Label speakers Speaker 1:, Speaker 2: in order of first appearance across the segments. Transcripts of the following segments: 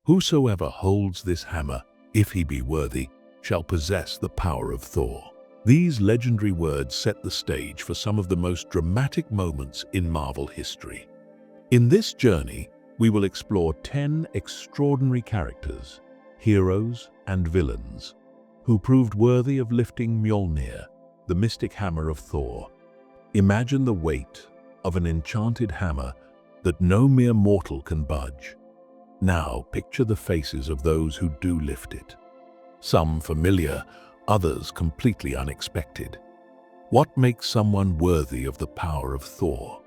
Speaker 1: Whosoever holds this hammer, if he be worthy, shall possess the power of Thor. These legendary words set the stage for some of the most dramatic moments in Marvel history. In this journey, we will explore 10 extraordinary characters, heroes and villains, who proved worthy of lifting Mjolnir, the mystic hammer of Thor. Imagine the weight of an enchanted hammer that no mere mortal can budge. Now picture the faces of those who do lift it. Some familiar, others completely unexpected. What makes someone worthy of the power of Thor?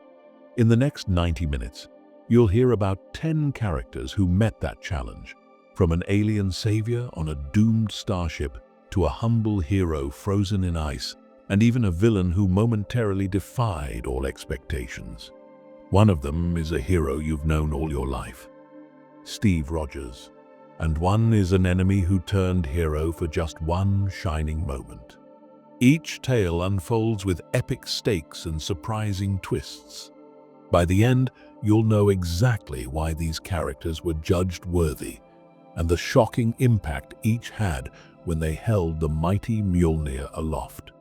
Speaker 1: In the next 90 minutes, you'll hear about 10 characters who met that challenge, from an alien savior on a doomed starship to a humble hero frozen in ice, and even a villain who momentarily defied all expectations. One of them is a hero you've known all your life, Steve Rogers, and one is an enemy who turned hero for just one shining moment. Each tale unfolds with epic stakes and surprising twists. By the end, you'll know exactly why these characters were judged worthy, and the shocking impact each had when they held the mighty Mjolnir aloft.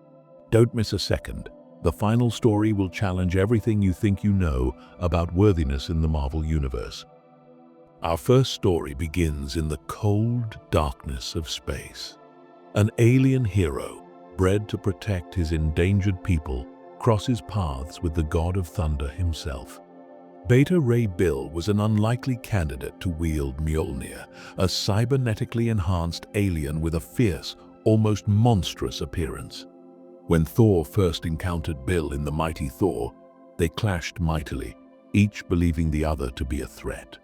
Speaker 1: Don't miss a second. The final story will challenge everything you think you know about worthiness in the Marvel Universe. Our first story begins in the cold darkness of space. An alien hero, bred to protect his endangered people, crosses paths with the god of thunder himself. Beta Ray Bill was an unlikely candidate to wield Mjolnir, a cybernetically enhanced alien with a fierce, almost monstrous appearance. When Thor first encountered Bill in the mighty Thor, they clashed mightily, each believing the other to be a threat.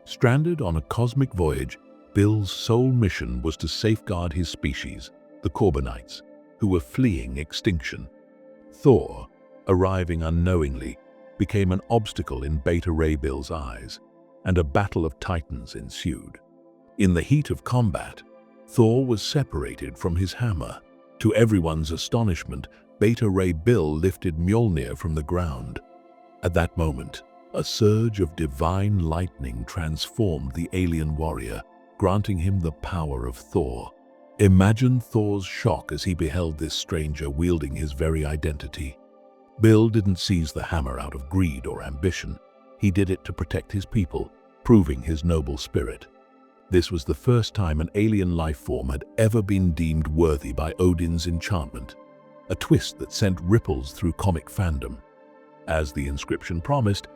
Speaker 1: Stranded on a cosmic voyage, Bill's sole mission was to safeguard his species, the Corbinites, who were fleeing extinction. Thor, arriving unknowingly, became an obstacle in Beta Ray Bill's eyes, and a battle of titans ensued. In the heat of combat, Thor was separated from his hammer. To everyone's astonishment, Beta Ray Bill lifted Mjolnir from the ground. At that moment, a surge of divine lightning transformed the alien warrior, granting him the power of Thor. Imagine Thor's shock as he beheld this stranger wielding his very identity. Bill didn't seize the hammer out of greed or ambition. He did it to protect his people, proving his noble spirit. This was the first time an alien life form had ever been deemed worthy by Odin's enchantment, a twist that sent ripples through comic fandom. As the inscription promised,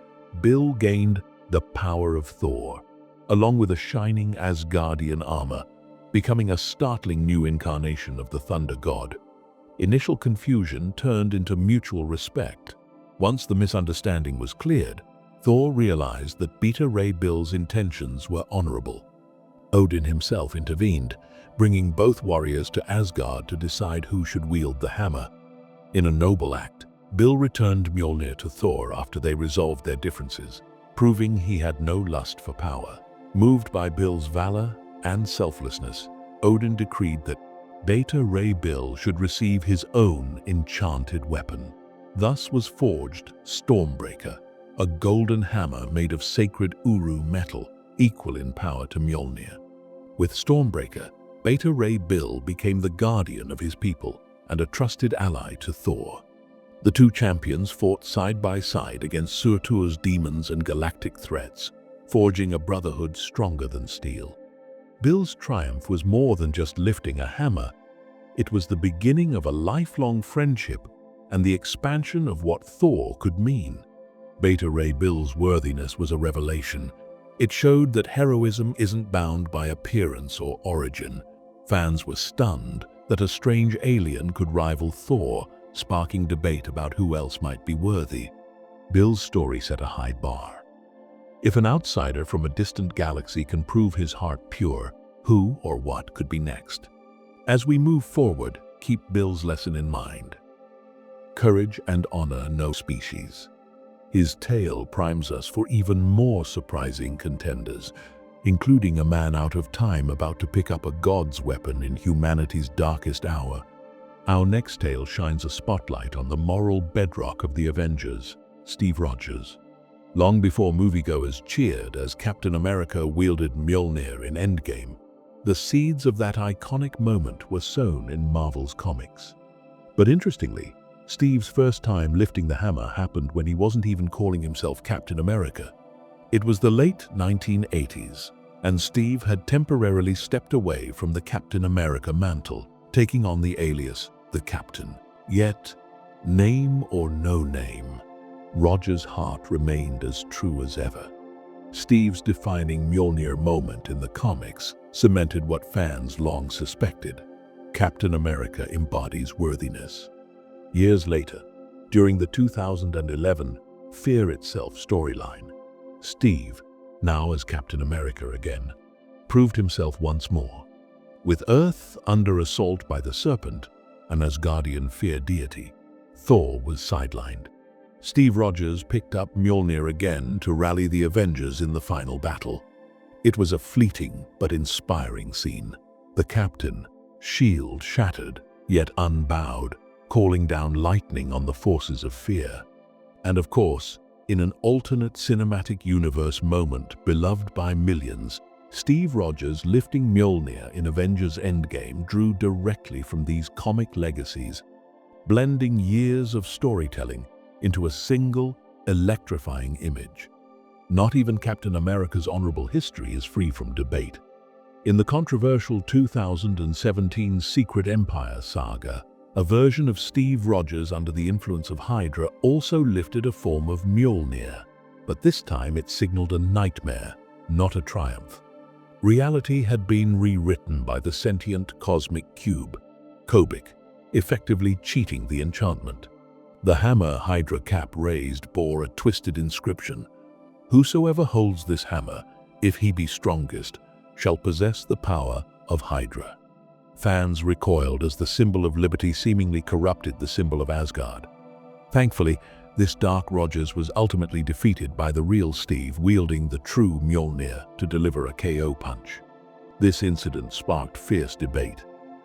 Speaker 1: Bill gained the power of Thor, along with a shining Asgardian armor, becoming a startling new incarnation of the thunder god. Initial confusion turned into mutual respect. Once the misunderstanding was cleared, Thor realized that Beta Ray Bill's intentions were honorable. Odin himself intervened, bringing both warriors to Asgard to decide who should wield the hammer. In a noble act, Bill returned Mjolnir to Thor after they resolved their differences, proving he had no lust for power. Moved by Bill's valor and selflessness, Odin decreed that Beta Ray Bill should receive his own enchanted weapon. Thus was forged Stormbreaker, a golden hammer made of sacred Uru metal, equal in power to Mjolnir. With Stormbreaker, Beta Ray Bill became the guardian of his people and a trusted ally to Thor. The two champions fought side by side against Surtur's demons and galactic threats, forging a brotherhood stronger than steel. Bill's triumph was more than just lifting a hammer. It was the beginning of a lifelong friendship and the expansion of what Thor could mean. Beta Ray Bill's worthiness was a revelation. It showed that heroism isn't bound by appearance or origin. Fans were stunned that a strange alien could rival Thor, sparking debate about who else might be worthy. Bill's story set a high bar. If an outsider from a distant galaxy can prove his heart pure, who or what could be next? As we move forward, keep Bill's lesson in mind. Courage and honor know species. His tale primes us for even more surprising contenders, including a man out of time about to pick up a god's weapon in humanity's darkest hour. Our next tale shines a spotlight on the moral bedrock of the Avengers, Steve Rogers. Long before moviegoers cheered as Captain America wielded Mjolnir in Endgame, the seeds of that iconic moment were sown in Marvel's comics. But interestingly, Steve's first time lifting the hammer happened when he wasn't even calling himself Captain America. It was the late 1980s, and Steve had temporarily stepped away from the Captain America mantle, taking on the alias, the Captain. Yet, name or no name, Rogers' heart remained as true as ever. Steve's defining Mjolnir moment in the comics cemented what fans long suspected. Captain America embodies worthiness. Years later, during the 2011 Fear Itself storyline, Steve, now as Captain America again, proved himself once more. With Earth under assault by the Serpent, an Asgardian fear deity, Thor was sidelined. Steve Rogers picked up Mjolnir again to rally the Avengers in the final battle. It was a fleeting but inspiring scene. The Captain, shield shattered, yet unbowed, calling down lightning on the forces of fear. And of course, in an alternate cinematic universe moment beloved by millions, Steve Rogers lifting Mjolnir in Avengers Endgame drew directly from these comic legacies, blending years of storytelling into a single, electrifying image. Not even Captain America's honorable history is free from debate. In the controversial 2017 Secret Empire saga, a version of Steve Rogers under the influence of Hydra also lifted a form of Mjolnir, but this time it signaled a nightmare, not a triumph. Reality had been rewritten by the sentient cosmic cube, Kobik, effectively cheating the enchantment. The hammer Hydra cap raised bore a twisted inscription: "Whosoever holds this hammer, if he be strongest, shall possess the power of Hydra." Fans recoiled as the symbol of liberty seemingly corrupted the symbol of Asgard. Thankfully, this Dark Rogers was ultimately defeated by the real Steve wielding the true Mjolnir to deliver a KO punch. This incident sparked fierce debate.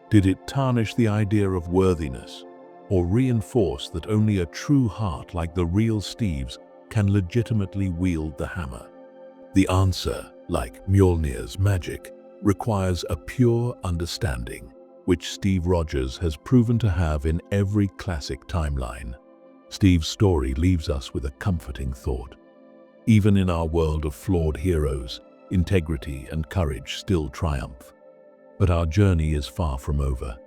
Speaker 1: Did it tarnish the idea of worthiness, or reinforce that only a true heart like the real Steve's can legitimately wield the hammer? The answer, like Mjolnir's magic, requires a pure understanding, which Steve Rogers has proven to have in every classic timeline. Steve's story leaves us with a comforting thought. Even in our world of flawed heroes, integrity and courage still triumph. But our journey is far from over.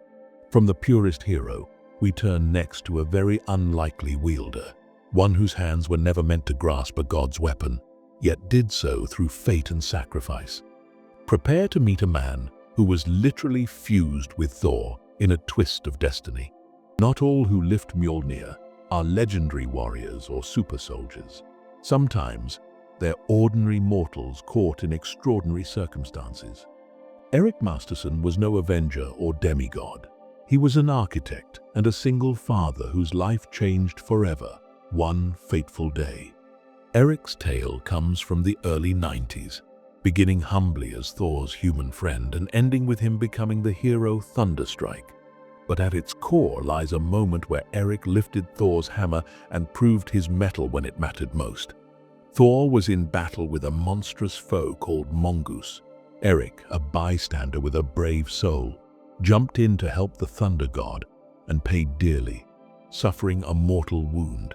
Speaker 1: From the purest hero, we turn next to a very unlikely wielder, one whose hands were never meant to grasp a god's weapon, yet did so through fate and sacrifice. Prepare to meet a man who was literally fused with Thor in a twist of destiny. Not all who lift Mjolnir are legendary warriors or super soldiers. Sometimes, they're ordinary mortals caught in extraordinary circumstances. Eric Masterson was no avenger or demigod. He was an architect and a single father whose life changed forever, one fateful day. Eric's tale comes from the early 90s, beginning humbly as Thor's human friend and ending with him becoming the hero Thunderstrike. But at its core lies a moment where Eric lifted Thor's hammer and proved his mettle when it mattered most. Thor was in battle with a monstrous foe called Mongoose. Eric, a bystander with a brave soul, jumped in to help the Thunder God and paid dearly, suffering a mortal wound.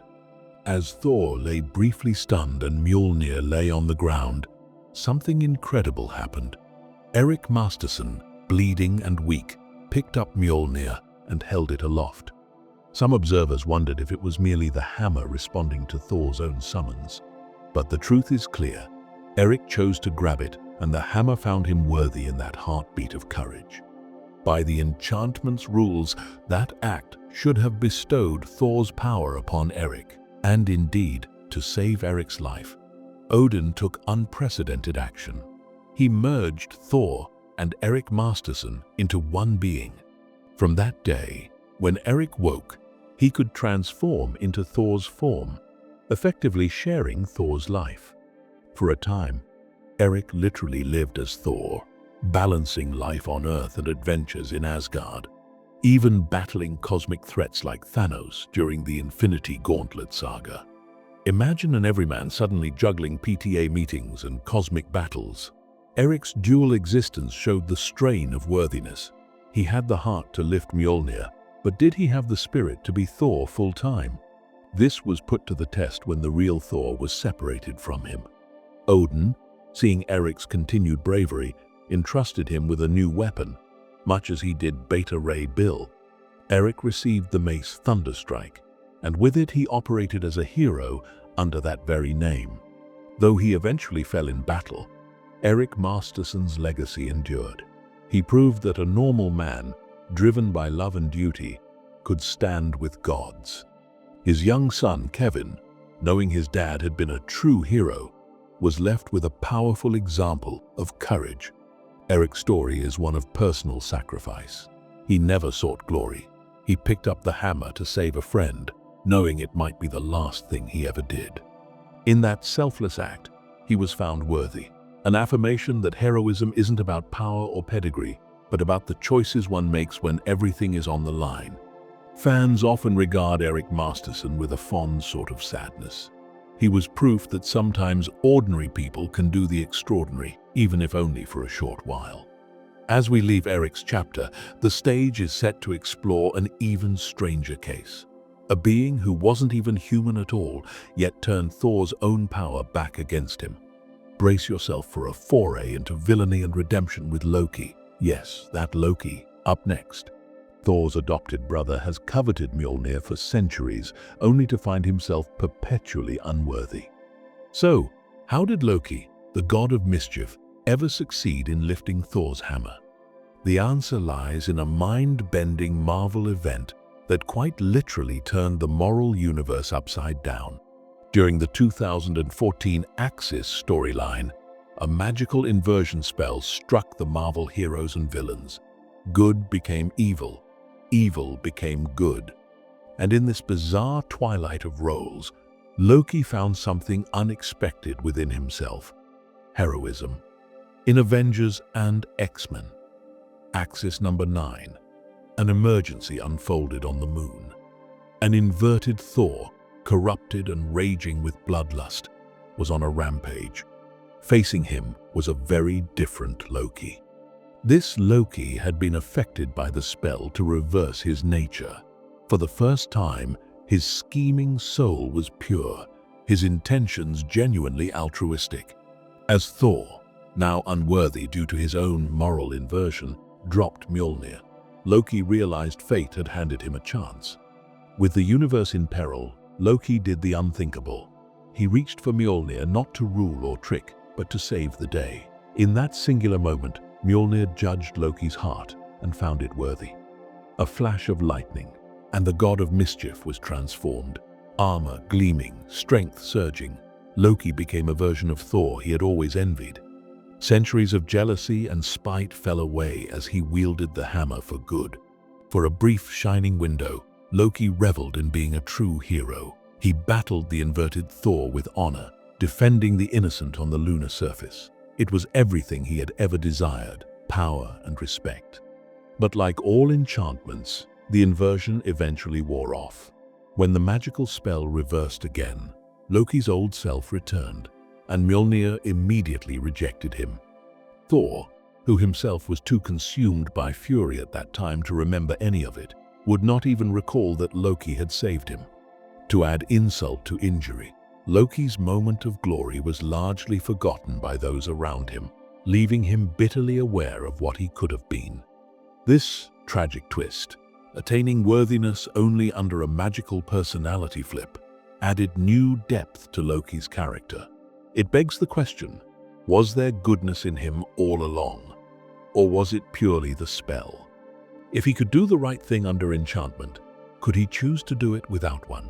Speaker 1: As Thor lay briefly stunned and Mjolnir lay on the ground, something incredible happened. Eric Masterson, bleeding and weak, picked up Mjolnir and held it aloft. Some observers wondered if it was merely the hammer responding to Thor's own summons. But the truth is clear. Eric chose to grab it, and the hammer found him worthy in that heartbeat of courage. By the enchantment's rules, that act should have bestowed Thor's power upon Eric. And indeed, to save Eric's life, Odin took unprecedented action. He merged Thor and Eric Masterson into one being. From that day, when Eric woke, he could transform into Thor's form, effectively sharing Thor's life. For a time, Eric literally lived as Thor, balancing life on Earth and adventures in Asgard, even battling cosmic threats like Thanos during the Infinity Gauntlet saga. Imagine an everyman suddenly juggling PTA meetings and cosmic battles. Eric's dual existence showed the strain of worthiness. He had the heart to lift Mjolnir, but did he have the spirit to be Thor full-time? This was put to the test when the real Thor was separated from him. Odin, seeing Eric's continued bravery, entrusted him with a new weapon, much as he did Beta Ray Bill. Eric received the mace Thunderstrike, and with it he operated as a hero under that very name. Though he eventually fell in battle, Eric Masterson's legacy endured. He proved that a normal man, driven by love and duty, could stand with gods. His young son, Kevin, knowing his dad had been a true hero, was left with a powerful example of courage. Eric's story is one of personal sacrifice. He never sought glory. He picked up the hammer to save a friend, knowing it might be the last thing he ever did. In that selfless act, he was found worthy, an affirmation that heroism isn't about power or pedigree, but about the choices one makes when everything is on the line. Fans often regard Eric Masterson with a fond sort of sadness. He was proof that sometimes ordinary people can do the extraordinary, even if only for a short while. As we leave Eric's chapter, the stage is set to explore an even stranger case. A being who wasn't even human at all, yet turned Thor's own power back against him. Brace yourself for a foray into villainy and redemption with Loki. Yes, that Loki, up next. Thor's adopted brother has coveted Mjolnir for centuries, only to find himself perpetually unworthy. So, how did Loki, the god of mischief, ever succeed in lifting Thor's hammer? The answer lies in a mind-bending Marvel event that quite literally turned the moral universe upside down. During the 2014 Axis storyline, a magical inversion spell struck the Marvel heroes and villains. Good became evil, evil became good. And in this bizarre twilight of roles, Loki found something unexpected within himself: heroism. In Avengers and X-Men, Axis number 9, an emergency unfolded on the moon. An inverted Thor, corrupted and raging with bloodlust, was on a rampage. Facing him was a very different Loki. This Loki had been affected by the spell to reverse his nature. For the first time, his scheming soul was pure, his intentions genuinely altruistic. As Thor, now unworthy due to his own moral inversion, dropped Mjolnir, Loki realized fate had handed him a chance. With the universe in peril, Loki did the unthinkable. He reached for Mjolnir not to rule or trick, but to save the day. In that singular moment, Mjolnir judged Loki's heart and found it worthy. A flash of lightning, and the god of mischief was transformed. Armor gleaming, strength surging, Loki became a version of Thor he had always envied. Centuries of jealousy and spite fell away as he wielded the hammer for good. For a brief shining window, Loki reveled in being a true hero. He battled the inverted Thor with honor, defending the innocent on the lunar surface. It was everything he had ever desired: power and respect. But like all enchantments, the inversion eventually wore off. When the magical spell reversed again, Loki's old self returned, and Mjolnir immediately rejected him. Thor, who himself was too consumed by fury at that time to remember any of it, would not even recall that Loki had saved him. To add insult to injury, Loki's moment of glory was largely forgotten by those around him, leaving him bitterly aware of what he could have been. This tragic twist, attaining worthiness only under a magical personality flip, added new depth to Loki's character. It begs the question, was there goodness in him all along? Or was it purely the spell? If he could do the right thing under enchantment, could he choose to do it without one?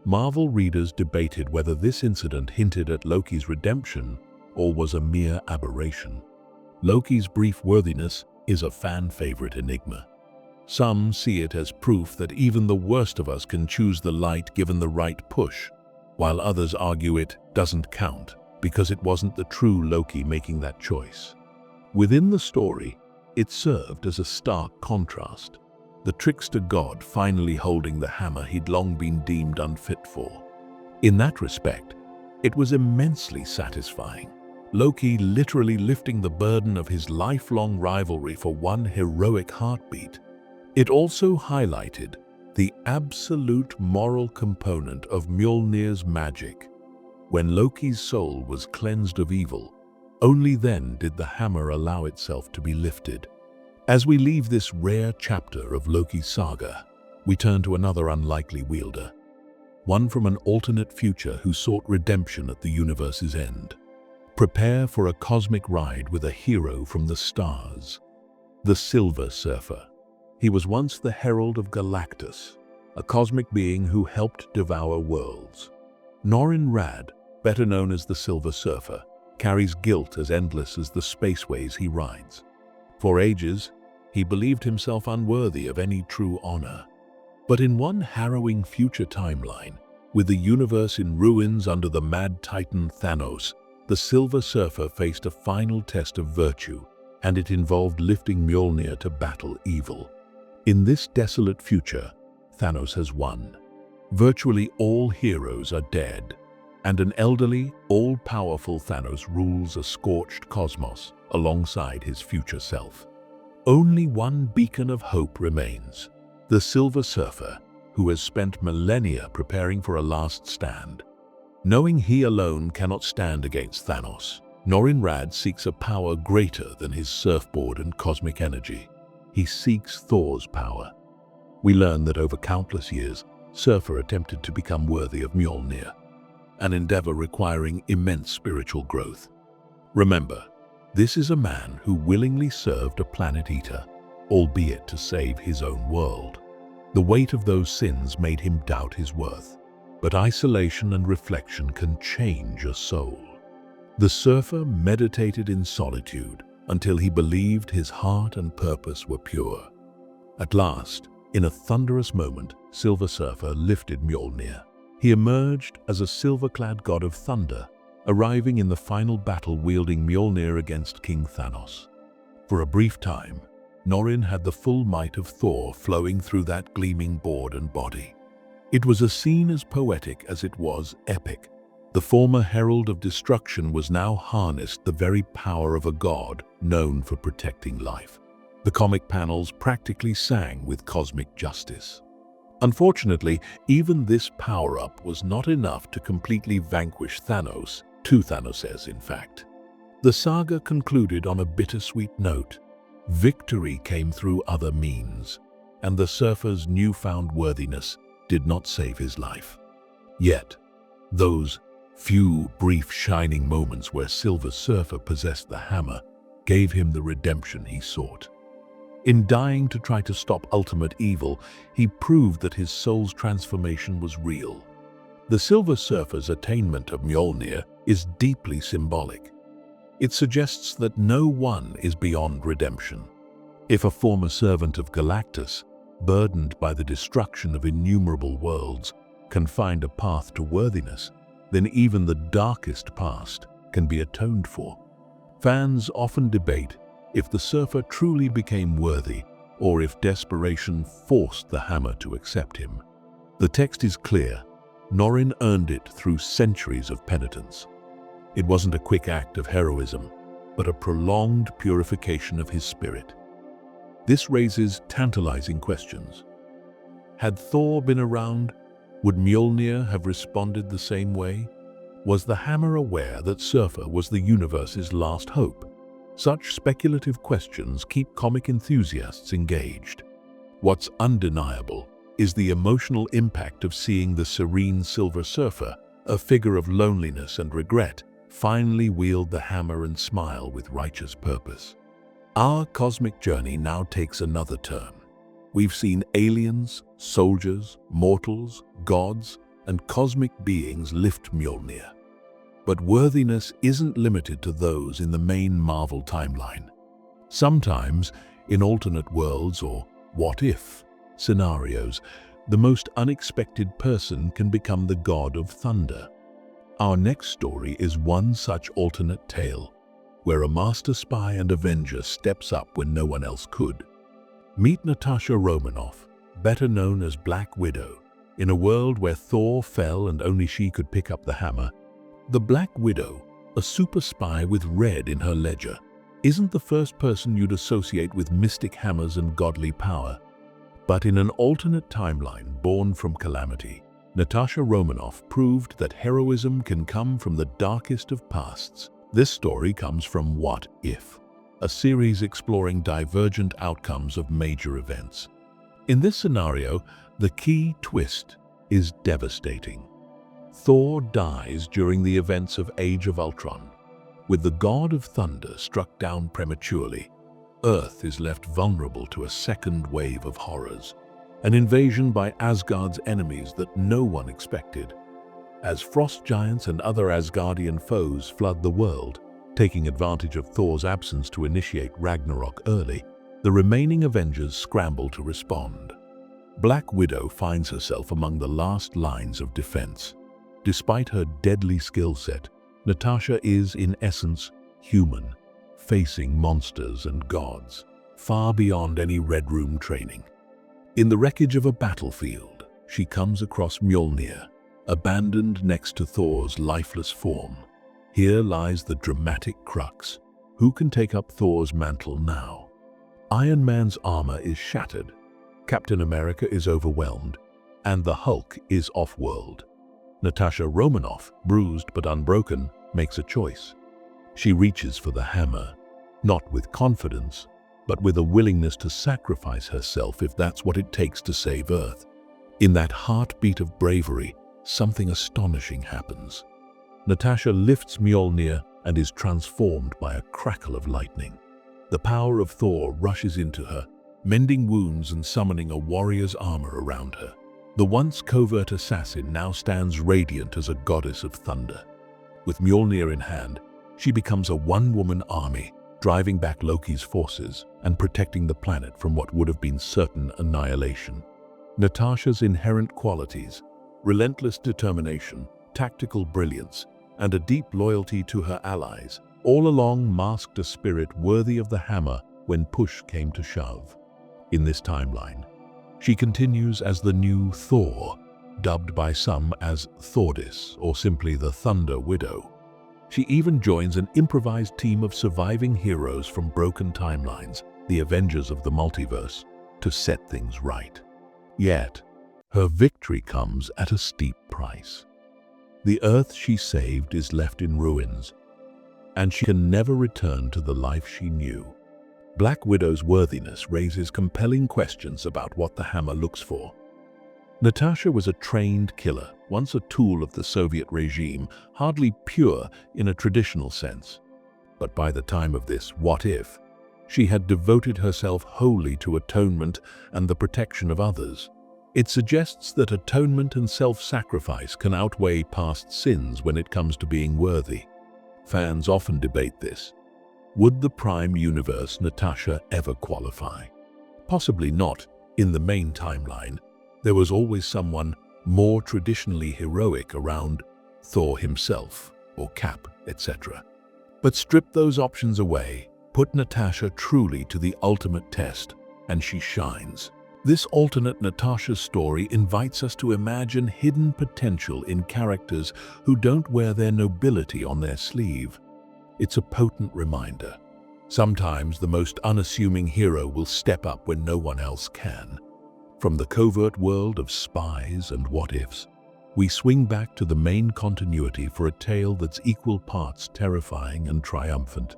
Speaker 1: Marvel readers debated whether this incident hinted at Loki's redemption or was a mere aberration. Loki's brief worthiness is a fan-favorite enigma. Some see it as proof that even the worst of us can choose the light given the right push, while others argue it doesn't count because it wasn't the true Loki making that choice. Within the story, it served as a stark contrast. The trickster god finally holding the hammer he'd long been deemed unfit for. In that respect, it was immensely satisfying. Loki literally lifting the burden of his lifelong rivalry for one heroic heartbeat. It also highlighted the absolute moral component of Mjolnir's magic. When Loki's soul was cleansed of evil, only then did the hammer allow itself to be lifted. As we leave this rare chapter of Loki's saga, we turn to another unlikely wielder, one from an alternate future who sought redemption at the universe's end. Prepare for a cosmic ride with a hero from the stars, the Silver Surfer. He was once the herald of Galactus, a cosmic being who helped devour worlds. Mjolnir, better known as the Silver Surfer, carries guilt as endless as the spaceways he rides. For ages, he believed himself unworthy of any true honor. But in one harrowing future timeline, with the universe in ruins under the mad titan Thanos, the Silver Surfer faced a final test of virtue, and it involved lifting Mjolnir to battle evil. In this desolate future, Thanos has won. Virtually all heroes are dead, and an elderly, all-powerful Thanos rules a scorched cosmos alongside his future self. Only one beacon of hope remains, the Silver Surfer, who has spent millennia preparing for a last stand. Knowing he alone cannot stand against Thanos, Mjolnir seeks a power greater than his surfboard and cosmic energy. He seeks Thor's power. We learn that over countless years, Surfer attempted to become worthy of Mjolnir, an endeavor requiring immense spiritual growth. Remember, this is a man who willingly served a planet eater, albeit to save his own world. The weight of those sins made him doubt his worth, but isolation and reflection can change a soul. The Surfer meditated in solitude until he believed his heart and purpose were pure. At last, in a thunderous moment, Silver Surfer lifted Mjolnir. He emerged as a silver-clad god of thunder, arriving in the final battle wielding Mjolnir against King Thanos. For a brief time, Mjolnir had the full might of Thor flowing through that gleaming board and body. It was a scene as poetic as it was epic. The former herald of destruction was now harnessed the very power of a god known for protecting life. The comic panels practically sang with cosmic justice. Unfortunately, even this power-up was not enough to completely vanquish Thanos, two Thanoses in fact. The saga concluded on a bittersweet note. Victory came through other means, and the Surfer's newfound worthiness did not save his life. Yet, those few brief shining moments where Silver Surfer possessed the hammer gave him the redemption he sought. In dying to try to stop ultimate evil, he proved that his soul's transformation was real. The Silver Surfer's attainment of Mjolnir is deeply symbolic. It suggests that no one is beyond redemption. If a former servant of Galactus, burdened by the destruction of innumerable worlds, can find a path to worthiness, then even the darkest past can be atoned for. Fans often debate if the Surfer truly became worthy or if desperation forced the hammer to accept him. The text is clear. Mjolnir earned it through centuries of penitence. It wasn't a quick act of heroism, but a prolonged purification of his spirit. This raises tantalizing questions. Had Thor been around, would Mjolnir have responded the same way? Was the hammer aware that Surfer was the universe's last hope? Such speculative questions keep comic enthusiasts engaged. What's undeniable is the emotional impact of seeing the serene Silver Surfer, a figure of loneliness and regret, finally wield the hammer and smile with righteous purpose. Our cosmic journey now takes another turn. We've seen aliens, soldiers, mortals, gods, and cosmic beings lift Mjolnir. But worthiness isn't limited to those in the main Marvel timeline. Sometimes, in alternate worlds or what-if scenarios, the most unexpected person can become the god of thunder. Our next story is one such alternate tale, where a master spy and avenger steps up when no one else could. Meet Natasha Romanoff, better known as Black Widow, In a world where Thor fell and only she could pick up the hammer, the Black Widow, a super spy with red in her ledger, isn't the first person you'd associate with mystic hammers and godly power. But in an alternate timeline born from calamity, Natasha Romanoff proved that heroism can come from the darkest of pasts. This story comes from What If?, a series exploring divergent outcomes of major events. In this scenario, the key twist is devastating. Thor dies during the events of Age of Ultron. With the god of thunder struck down prematurely, Earth is left vulnerable to a second wave of horrors, an invasion by Asgard's enemies that no one expected. As frost giants and other Asgardian foes flood the world, taking advantage of Thor's absence to initiate Ragnarok early, the remaining Avengers scramble to respond. Black Widow finds herself among the last lines of defense. Despite her deadly skill set, Natasha is, in essence, human, facing monsters and gods, far beyond any Red Room training. In the wreckage of a battlefield, she comes across Mjolnir, abandoned next to Thor's lifeless form. Here lies the dramatic crux. Who can take up Thor's mantle now? Iron Man's armor is shattered, Captain America is overwhelmed, and the Hulk is off-world. Natasha Romanoff, bruised but unbroken, makes a choice. She reaches for the hammer, not with confidence, but with a willingness to sacrifice herself if that's what it takes to save Earth. In that heartbeat of bravery, something astonishing happens. Natasha lifts Mjolnir and is transformed by a crackle of lightning. The power of Thor rushes into her, mending wounds and summoning a warrior's armor around her. The once covert assassin now stands radiant as a goddess of thunder. With Mjolnir in hand, she becomes a one-woman army, driving back Loki's forces and protecting the planet from what would have been certain annihilation. Natasha's inherent qualities, relentless determination, tactical brilliance, and a deep loyalty to her allies, all along masked a spirit worthy of the hammer when push came to shove. In this timeline, she continues as the new Thor, dubbed by some as Thordis or simply the Thunder Widow. She even joins an improvised team of surviving heroes from broken timelines, the Avengers of the multiverse, to set things right. Yet, her victory comes at a steep price. The Earth she saved is left in ruins, and she can never return to the life she knew. Black Widow's worthiness raises compelling questions about what the hammer looks for. Natasha was a trained killer, once a tool of the Soviet regime, hardly pure in a traditional sense. But by the time of this What If, she had devoted herself wholly to atonement and the protection of others. It suggests that atonement and self-sacrifice can outweigh past sins when it comes to being worthy. Fans often debate this. Would the Prime Universe Natasha ever qualify? Possibly not. In the main timeline, there was always someone more traditionally heroic around, Thor himself, or Cap, etc. But strip those options away, put Natasha truly to the ultimate test, and she shines. This alternate Natasha story invites us to imagine hidden potential in characters who don't wear their nobility on their sleeve. It's a potent reminder. Sometimes the most unassuming hero will step up when no one else can. From the covert world of spies and what-ifs, we swing back to the main continuity for a tale that's equal parts terrifying and triumphant.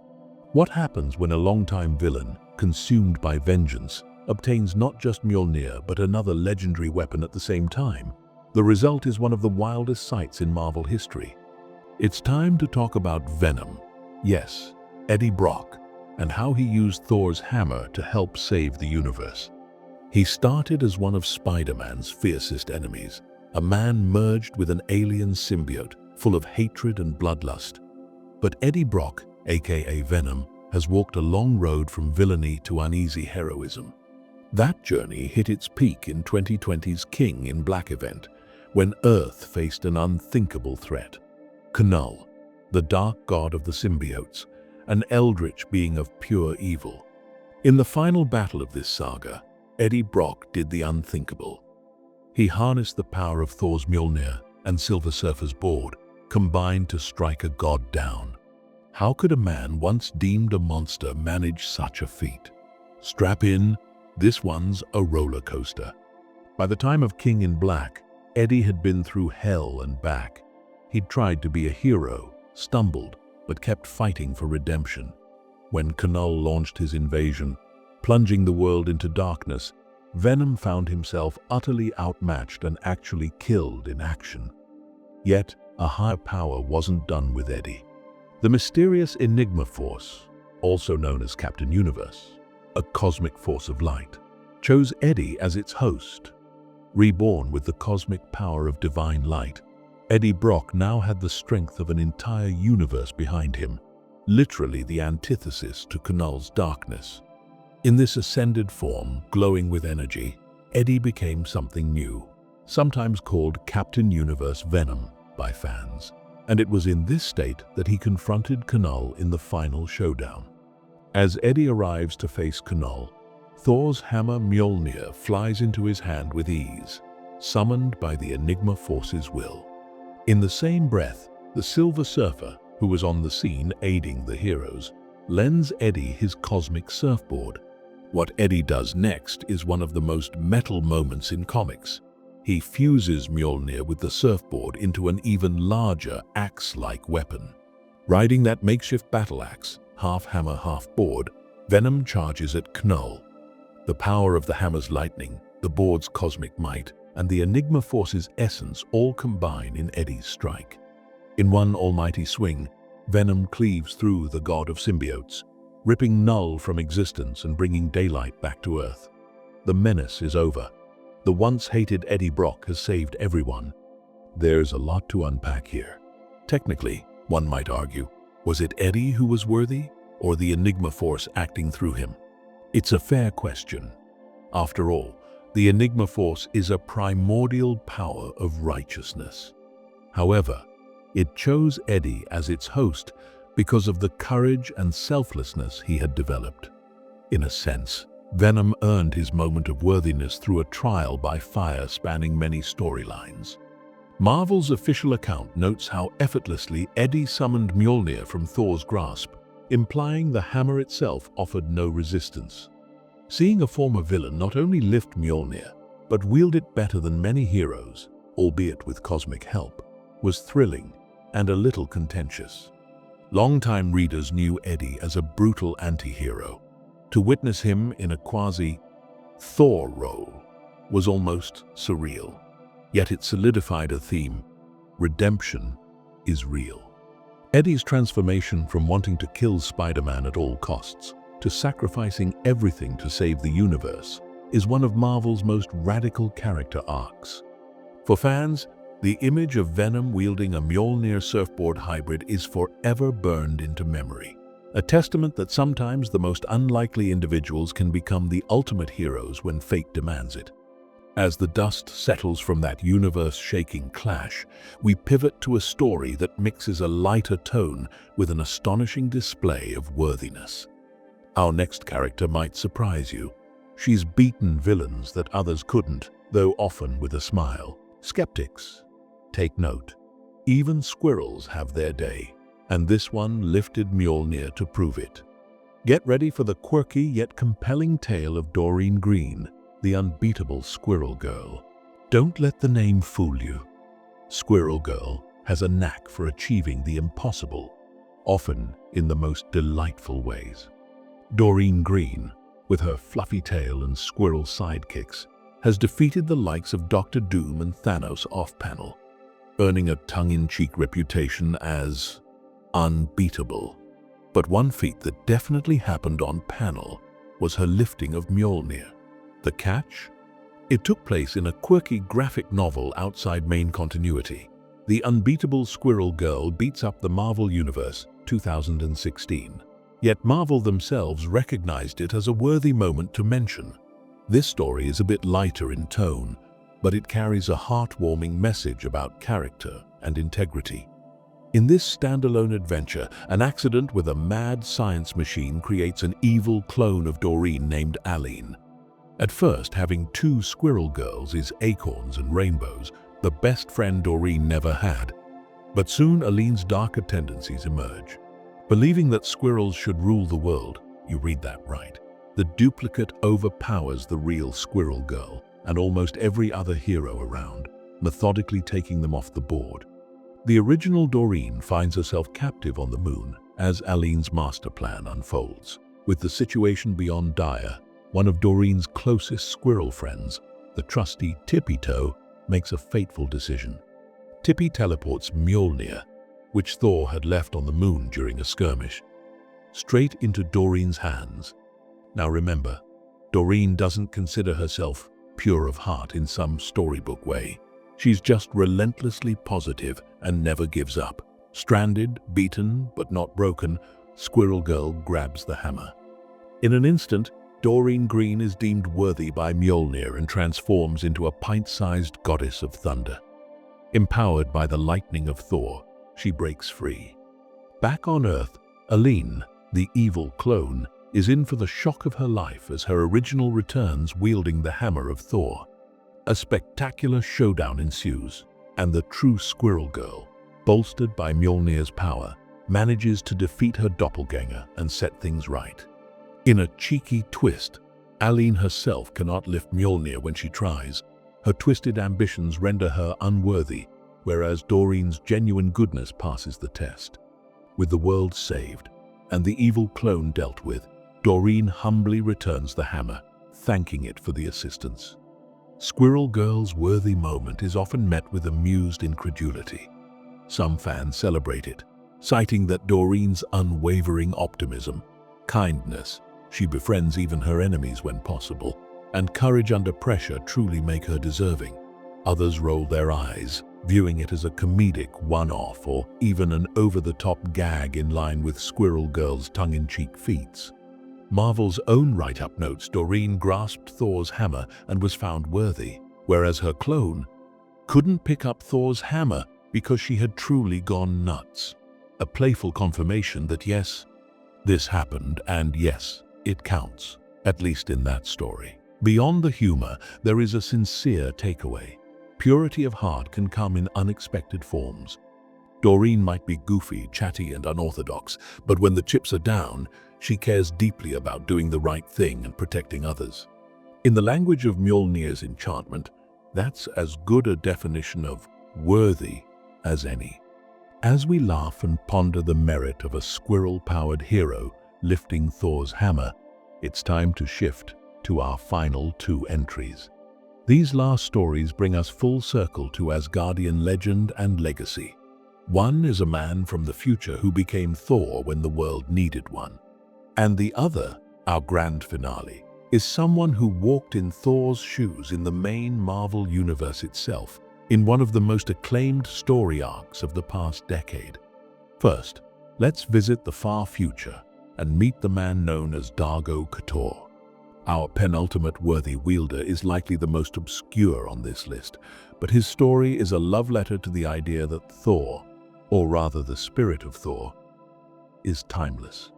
Speaker 1: What happens when a longtime villain, consumed by vengeance, obtains not just Mjolnir but another legendary weapon at the same time? The result is one of the wildest sights in Marvel history. It's time to talk about Venom. Yes, Eddie Brock, and how he used Thor's hammer to help save the universe. He started as one of Spider-Man's fiercest enemies, a man merged with an alien symbiote full of hatred and bloodlust. But Eddie Brock, aka Venom, has walked a long road from villainy to uneasy heroism. That journey hit its peak in 2020's King in Black event, when Earth faced an unthinkable threat. Knull, the dark god of the symbiotes, an eldritch being of pure evil. In the final battle of this saga, Eddie Brock did the unthinkable. He harnessed the power of Thor's Mjolnir and Silver Surfer's board, combined to strike a god down. How could a man once deemed a monster manage such a feat? Strap in, this one's a roller coaster. By the time of King in Black, Eddie had been through hell and back. He'd tried to be a hero, stumbled, but kept fighting for redemption. When Knull launched his invasion, plunging the world into darkness, Venom found himself utterly outmatched and actually killed in action. Yet, a higher power wasn't done with Eddie. The mysterious Enigma Force, also known as Captain Universe, a cosmic force of light, chose Eddie as its host. Reborn with the cosmic power of divine light, Eddie Brock now had the strength of an entire universe behind him, literally the antithesis to Knull's darkness. In this ascended form, glowing with energy, Eddie became something new, sometimes called Captain Universe Venom by fans. And it was in this state that he confronted Knull in the final showdown. As Eddie arrives to face Knull, Thor's hammer Mjolnir flies into his hand with ease, summoned by the Enigma Force's will. In the same breath, the Silver Surfer, who was on the scene aiding the heroes, lends Eddie his cosmic surfboard. What Eddie does next is one of the most metal moments in comics. He fuses Mjolnir with the surfboard into an even larger axe-like weapon. Riding that makeshift battle axe, half hammer, half board, Venom charges at Knull. The power of the hammer's lightning, the board's cosmic might, and the Enigma Force's essence all combine in Eddie's strike. In one almighty swing, Venom cleaves through the god of symbiotes, ripping Knull from existence and bringing daylight back to Earth. The menace is over. The once-hated Eddie Brock has saved everyone. There's a lot to unpack here. Technically, one might argue, was it Eddie who was worthy, or the Enigma Force acting through him? It's a fair question. After all, the Enigma Force is a primordial power of righteousness. However, it chose Eddie as its host because of the courage and selflessness he had developed. In a sense, Venom earned his moment of worthiness through a trial by fire spanning many storylines. Marvel's official account notes how effortlessly Eddie summoned Mjolnir from Thor's grasp, implying the hammer itself offered no resistance. Seeing a former villain not only lift Mjolnir, but wield it better than many heroes, albeit with cosmic help, was thrilling and a little contentious. Longtime readers knew Eddie as a brutal anti-hero. To witness him in a quasi-Thor role was almost surreal. Yet it solidified a theme: redemption is real. Eddie's transformation from wanting to kill Spider-Man at all costs to sacrificing everything to save the universe is one of Marvel's most radical character arcs. For fans, the image of Venom wielding a Mjolnir surfboard hybrid is forever burned into memory, a testament that sometimes the most unlikely individuals can become the ultimate heroes when fate demands it. As the dust settles from that universe-shaking clash, we pivot to a story that mixes a lighter tone with an astonishing display of worthiness. Our next character might surprise you. She's beaten villains that others couldn't, though often with a smile. Skeptics, take note. Even squirrels have their day, and this one lifted Mjolnir to prove it. Get ready for the quirky yet compelling tale of Doreen Green, the unbeatable Squirrel Girl. Don't let the name fool you. Squirrel Girl has a knack for achieving the impossible, often in the most delightful ways. Doreen Green, with her fluffy tail and squirrel sidekicks, has defeated the likes of Dr. Doom and Thanos off-panel, earning a tongue-in-cheek reputation as unbeatable. But one feat that definitely happened on panel was her lifting of Mjolnir. The catch? It took place in a quirky graphic novel outside main continuity. The Unbeatable Squirrel Girl Beats Up the Marvel Universe, 2016. Yet Marvel themselves recognized it as a worthy moment to mention. This story is a bit lighter in tone, but it carries a heartwarming message about character and integrity. In this standalone adventure, an accident with a mad science machine creates an evil clone of Doreen named Aline. At first, having two squirrel girls is acorns and rainbows, the best friend Doreen never had. But soon Aline's darker tendencies emerge. Believing that squirrels should rule the world, you read that right, the duplicate overpowers the real squirrel girl and almost every other hero around, methodically taking them off the board. The original Doreen finds herself captive on the moon as Aline's master plan unfolds. With the situation beyond dire, one of Doreen's closest squirrel friends, the trusty Tippy-Toe, makes a fateful decision. Tippy teleports Mjolnir, which Thor had left on the moon during a skirmish, straight into Doreen's hands. Now remember, Doreen doesn't consider herself pure of heart in some storybook way. She's just relentlessly positive and never gives up. Stranded, beaten, but not broken, Squirrel Girl grabs the hammer. In an instant, Doreen Green is deemed worthy by Mjolnir and transforms into a pint-sized goddess of thunder. Empowered by the lightning of Thor, she breaks free. Back on Earth, Aline, the evil clone, is in for the shock of her life as her original returns wielding the hammer of Thor. A spectacular showdown ensues, and the true Squirrel Girl, bolstered by Mjolnir's power, manages to defeat her doppelganger and set things right. In a cheeky twist, Aline herself cannot lift Mjolnir when she tries. Her twisted ambitions render her unworthy, whereas Doreen's genuine goodness passes the test. With the world saved and the evil clone dealt with, Doreen humbly returns the hammer, thanking it for the assistance. Squirrel Girl's worthy moment is often met with amused incredulity. Some fans celebrate it, citing that Doreen's unwavering optimism, kindness, she befriends even her enemies when possible, and courage under pressure truly make her deserving. Others roll their eyes, viewing it as a comedic one-off or even an over-the-top gag in line with Squirrel Girl's tongue-in-cheek feats. Marvel's own write-up notes Doreen grasped Thor's hammer and was found worthy, whereas her clone couldn't pick up Thor's hammer because she had truly gone nuts. A playful confirmation that yes, this happened and yes, it counts, at least in that story. Beyond the humor, there is a sincere takeaway. Purity of heart can come in unexpected forms. Doreen might be goofy, chatty, and unorthodox, but when the chips are down, she cares deeply about doing the right thing and protecting others. In the language of Mjolnir's enchantment, that's as good a definition of worthy as any. As we laugh and ponder the merit of a squirrel-powered hero lifting Thor's hammer, it's time to shift to our final two entries. These last stories bring us full circle to Asgardian legend and legacy. One is a man from the future who became Thor when the world needed one. And the other, our grand finale, is someone who walked in Thor's shoes in the main Marvel universe itself, in one of the most acclaimed story arcs of the past decade. First, let's visit the far future and meet the man known as Dargo Couture. Our penultimate worthy wielder is likely the most obscure on this list, but his story is a love letter to the idea that Thor, or rather the spirit of Thor, is timeless.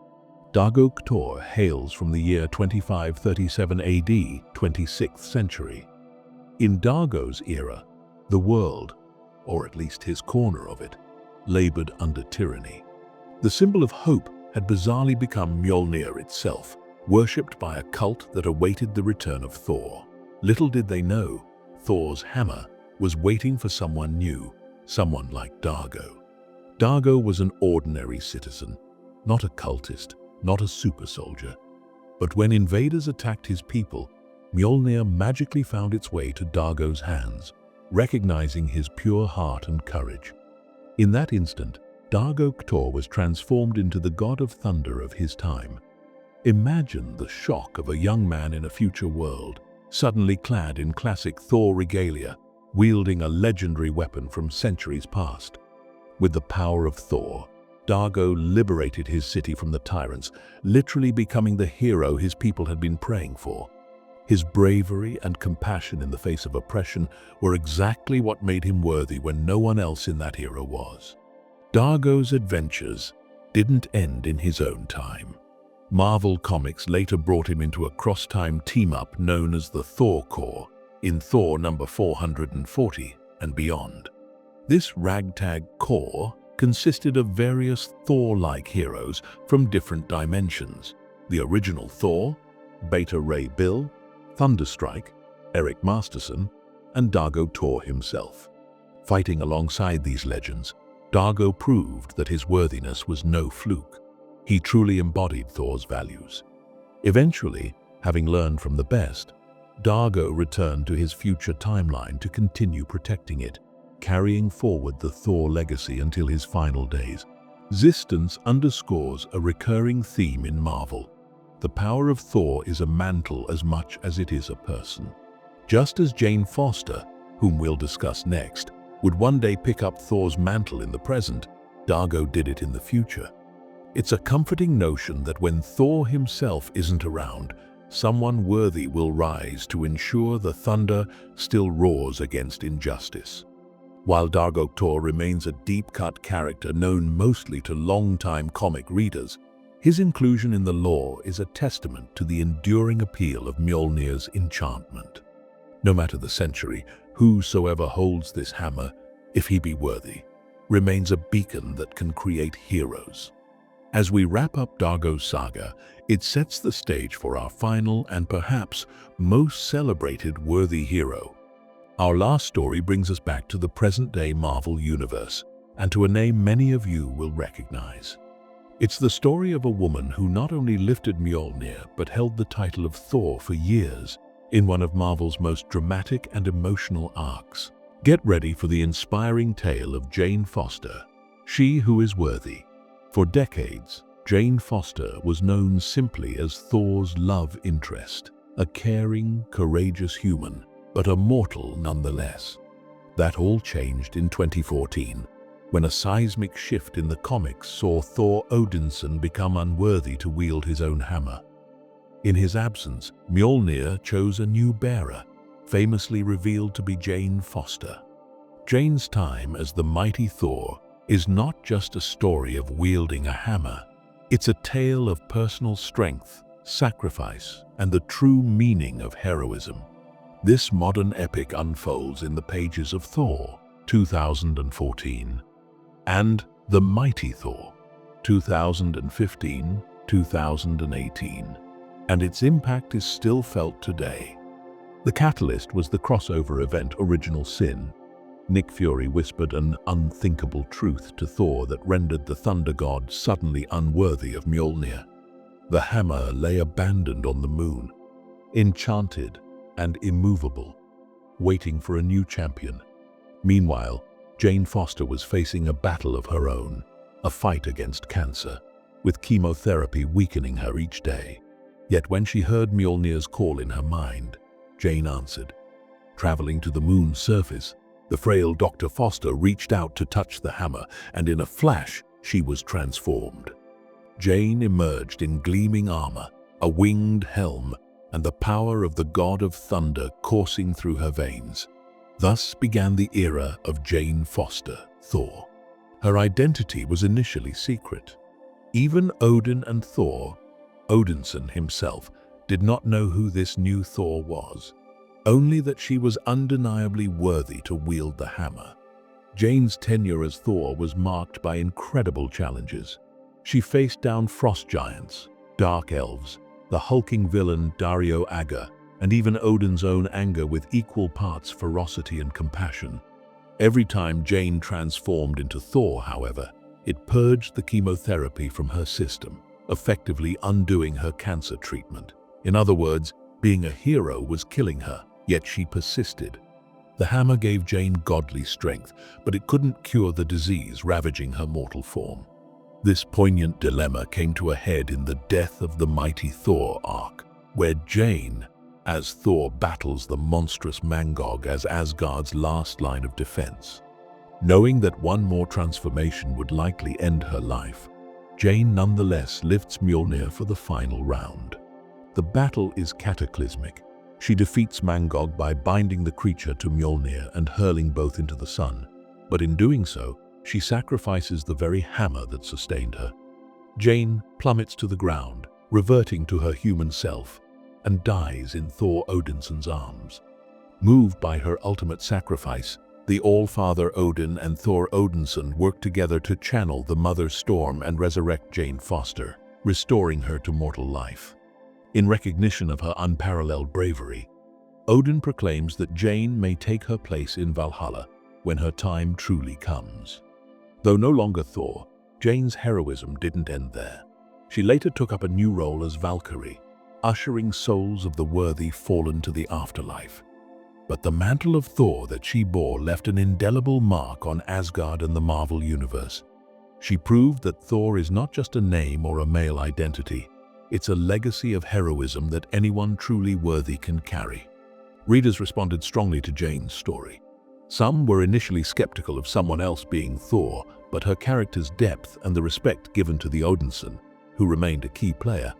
Speaker 1: Dargo Couture hails from the year 2537 AD, 26th century. In Dargo's era, the world, or at least his corner of it, labored under tyranny. The symbol of hope had bizarrely become Mjolnir itself, worshipped by a cult that awaited the return of Thor. Little did they know, Thor's hammer was waiting for someone new, someone like Dargo. Dargo was an ordinary citizen, not a cultist, not a super soldier. But when invaders attacked his people, Mjolnir magically found its way to Dargo's hands, recognizing his pure heart and courage. In that instant, Dargo Couture was transformed into the god of thunder of his time. Imagine the shock of a young man in a future world, suddenly clad in classic Thor regalia, wielding a legendary weapon from centuries past. With the power of Thor, Dargo liberated his city from the tyrants, literally becoming the hero his people had been praying for. His bravery and compassion in the face of oppression were exactly what made him worthy when no one else in that era was. Dargo's adventures didn't end in his own time. Marvel Comics later brought him into a cross-time team-up known as the Thor Corps in Thor number 440 and beyond. This ragtag corps consisted of various Thor-like heroes from different dimensions. The original Thor, Beta Ray Bill, Thunderstrike, Eric Masterson, and Dargo Thor himself. Fighting alongside these legends, Dargo proved that his worthiness was no fluke. He truly embodied Thor's values. Eventually, having learned from the best, Dargo returned to his future timeline to continue protecting it, carrying forward the Thor legacy until his final days. Existence underscores a recurring theme in Marvel. The power of Thor is a mantle as much as it is a person. Just as Jane Foster, whom we'll discuss next, would one day pick up Thor's mantle in the present, Dargo did it in the future. It's a comforting notion that when Thor himself isn't around, someone worthy will rise to ensure the thunder still roars against injustice. While Dargo Thor remains a deep-cut character known mostly to long-time comic readers, his inclusion in the lore is a testament to the enduring appeal of Mjolnir's enchantment. No matter the century, whosoever holds this hammer, if he be worthy, remains a beacon that can create heroes. As we wrap up Dargo's saga, it sets the stage for our final and perhaps most celebrated worthy hero. Our last story brings us back to the present-day Marvel Universe, and to a name many of you will recognize. It's the story of a woman who not only lifted Mjolnir but held the title of Thor for years in one of Marvel's most dramatic and emotional arcs. Get ready for the inspiring tale of Jane Foster, she who is worthy. For decades, Jane Foster was known simply as Thor's love interest, a caring, courageous human, but a mortal nonetheless. That all changed in 2014, when a seismic shift in the comics saw Thor Odinson become unworthy to wield his own hammer. In his absence, Mjolnir chose a new bearer, famously revealed to be Jane Foster. Jane's time as the mighty Thor is not just a story of wielding a hammer. It's a tale of personal strength, sacrifice, and the true meaning of heroism. This modern epic unfolds in the pages of Thor, 2014, and The Mighty Thor, 2015-2018, and its impact is still felt today. The catalyst was the crossover event Original Sin. Nick Fury whispered an unthinkable truth to Thor that rendered the Thunder God suddenly unworthy of Mjolnir. The hammer lay abandoned on the moon, enchanted and immovable, waiting for a new champion. Meanwhile, Jane Foster was facing a battle of her own, a fight against cancer, with chemotherapy weakening her each day. Yet when she heard Mjolnir's call in her mind, Jane answered. Traveling to the moon's surface, the frail Dr. Foster reached out to touch the hammer, and in a flash, she was transformed. Jane emerged in gleaming armor, a winged helm, and the power of the god of thunder coursing through her veins. Thus began the era of Jane Foster, Thor. Her identity was initially secret. Even Odin and Thor, Odinson himself, did not know who this new Thor was. Only that she was undeniably worthy to wield the hammer. Jane's tenure as Thor was marked by incredible challenges. She faced down frost giants, dark elves, the hulking villain Dario Agger, and even Odin's own anger with equal parts ferocity and compassion. Every time Jane transformed into Thor, however, it purged the chemotherapy from her system, effectively undoing her cancer treatment. In other words, being a hero was killing her. Yet she persisted. The hammer gave Jane godly strength, but it couldn't cure the disease ravaging her mortal form. This poignant dilemma came to a head in the Death of the Mighty Thor arc, where Jane, as Thor, battles the monstrous Mangog as Asgard's last line of defense. Knowing that one more transformation would likely end her life, Jane nonetheless lifts Mjolnir for the final round. The battle is cataclysmic. She defeats Mangog by binding the creature to Mjolnir and hurling both into the sun. But in doing so, she sacrifices the very hammer that sustained her. Jane plummets to the ground, reverting to her human self, and dies in Thor Odinson's arms. Moved by her ultimate sacrifice, the All-Father Odin and Thor Odinson work together to channel the Mother Storm and resurrect Jane Foster, restoring her to mortal life. In recognition of her unparalleled bravery, Odin proclaims that Jane may take her place in Valhalla when her time truly comes. Though no longer Thor, Jane's heroism didn't end there. She later took up a new role as Valkyrie, ushering souls of the worthy fallen to the afterlife. But the mantle of Thor that she bore left an indelible mark on Asgard and the Marvel Universe. She proved that Thor is not just a name or a male identity. It's a legacy of heroism that anyone truly worthy can carry. Readers responded strongly to Jane's story. Some were initially skeptical of someone else being Thor, but her character's depth and the respect given to the Odinson, who remained a key player,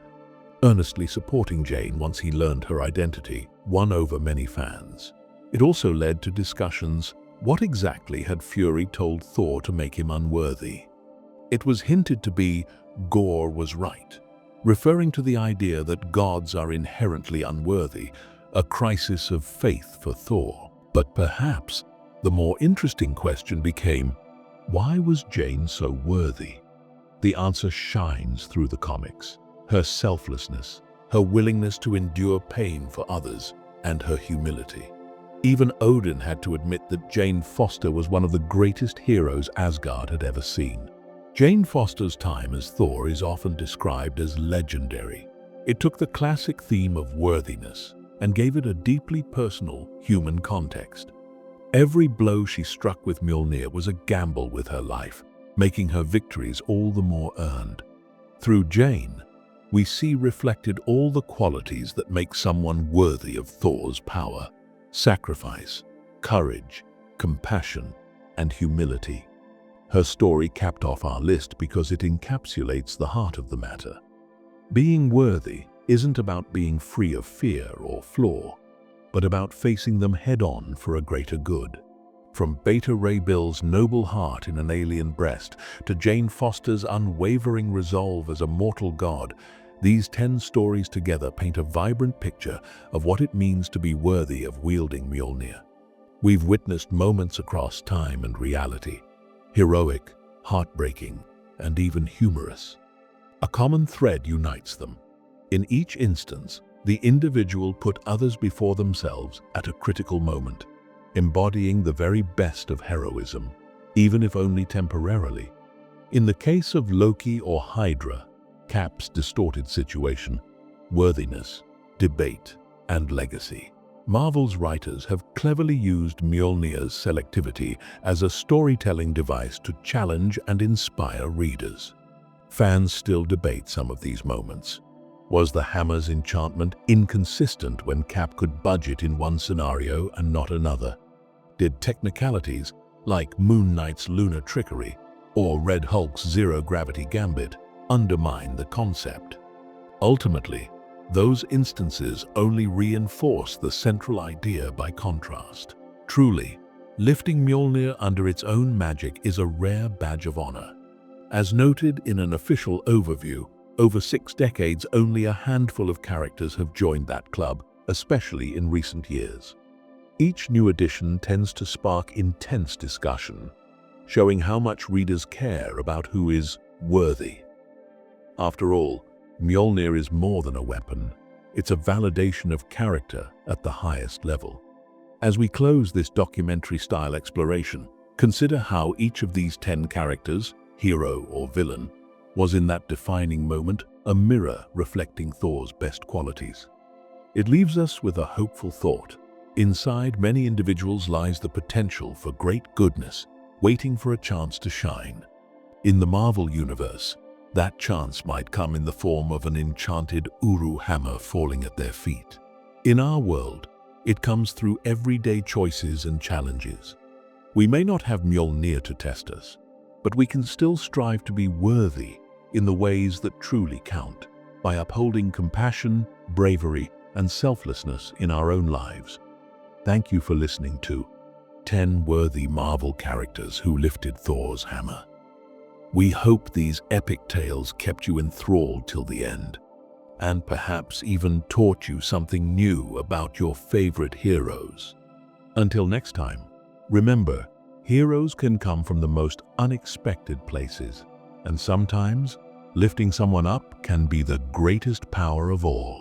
Speaker 1: earnestly supporting Jane once he learned her identity, won over many fans. It also led to discussions. What exactly had Fury told Thor to make him unworthy? It was hinted to be Gore was right, referring to the idea that gods are inherently unworthy, a crisis of faith for Thor. But perhaps the more interesting question became, why was Jane so worthy? The answer shines through the comics. Her selflessness, her willingness to endure pain for others, and her humility. Even Odin had to admit that Jane Foster was one of the greatest heroes Asgard had ever seen. Jane Foster's time as Thor is often described as legendary. It took the classic theme of worthiness and gave it a deeply personal, human context. Every blow she struck with Mjolnir was a gamble with her life, making her victories all the more earned. Through Jane, we see reflected all the qualities that make someone worthy of Thor's power: sacrifice, courage, compassion, and humility. Her story capped off our list because it encapsulates the heart of the matter. Being worthy isn't about being free of fear or flaw, but about facing them head-on for a greater good. From Beta Ray Bill's noble heart in an alien breast to Jane Foster's unwavering resolve as a mortal god, these 10 stories together paint a vibrant picture of what it means to be worthy of wielding Mjolnir. We've witnessed moments across time and reality, heroic, heartbreaking, and even humorous. A common thread unites them. In each instance, the individual put others before themselves at a critical moment, embodying the very best of heroism, even if only temporarily. In the case of Loki or Hydra, Cap's distorted situation, worthiness, debate, and legacy. Marvel's writers have cleverly used Mjolnir's selectivity as a storytelling device to challenge and inspire readers. Fans still debate some of these moments. Was the hammer's enchantment inconsistent when Cap could budget in one scenario and not another? Did technicalities, like Moon Knight's lunar trickery or Red Hulk's zero-gravity gambit, undermine the concept? Ultimately, those instances only reinforce the central idea by contrast. Truly, lifting Mjolnir under its own magic is a rare badge of honor. As noted in an official overview, over 6 decades, only a handful of characters have joined that club, especially in recent years. Each new edition tends to spark intense discussion, showing how much readers care about who is worthy. After all, Mjolnir is more than a weapon. It's a validation of character at the highest level. As we close this documentary-style exploration, consider how each of these 10 characters, hero or villain, was in that defining moment a mirror reflecting Thor's best qualities. It leaves us with a hopeful thought. Inside many individuals lies the potential for great goodness, waiting for a chance to shine. In the Marvel Universe, that chance might come in the form of an enchanted Uru hammer falling at their feet. In our world, it comes through everyday choices and challenges. We may not have Mjolnir to test us, but we can still strive to be worthy in the ways that truly count, by upholding compassion, bravery, and selflessness in our own lives. Thank you for listening to 10 worthy Marvel characters who lifted Thor's hammer. We hope these epic tales kept you enthralled till the end. and perhaps even taught you something new about your favorite heroes. Until next time, remember, heroes can come from the most unexpected places, and sometimes lifting someone up can be the greatest power of all.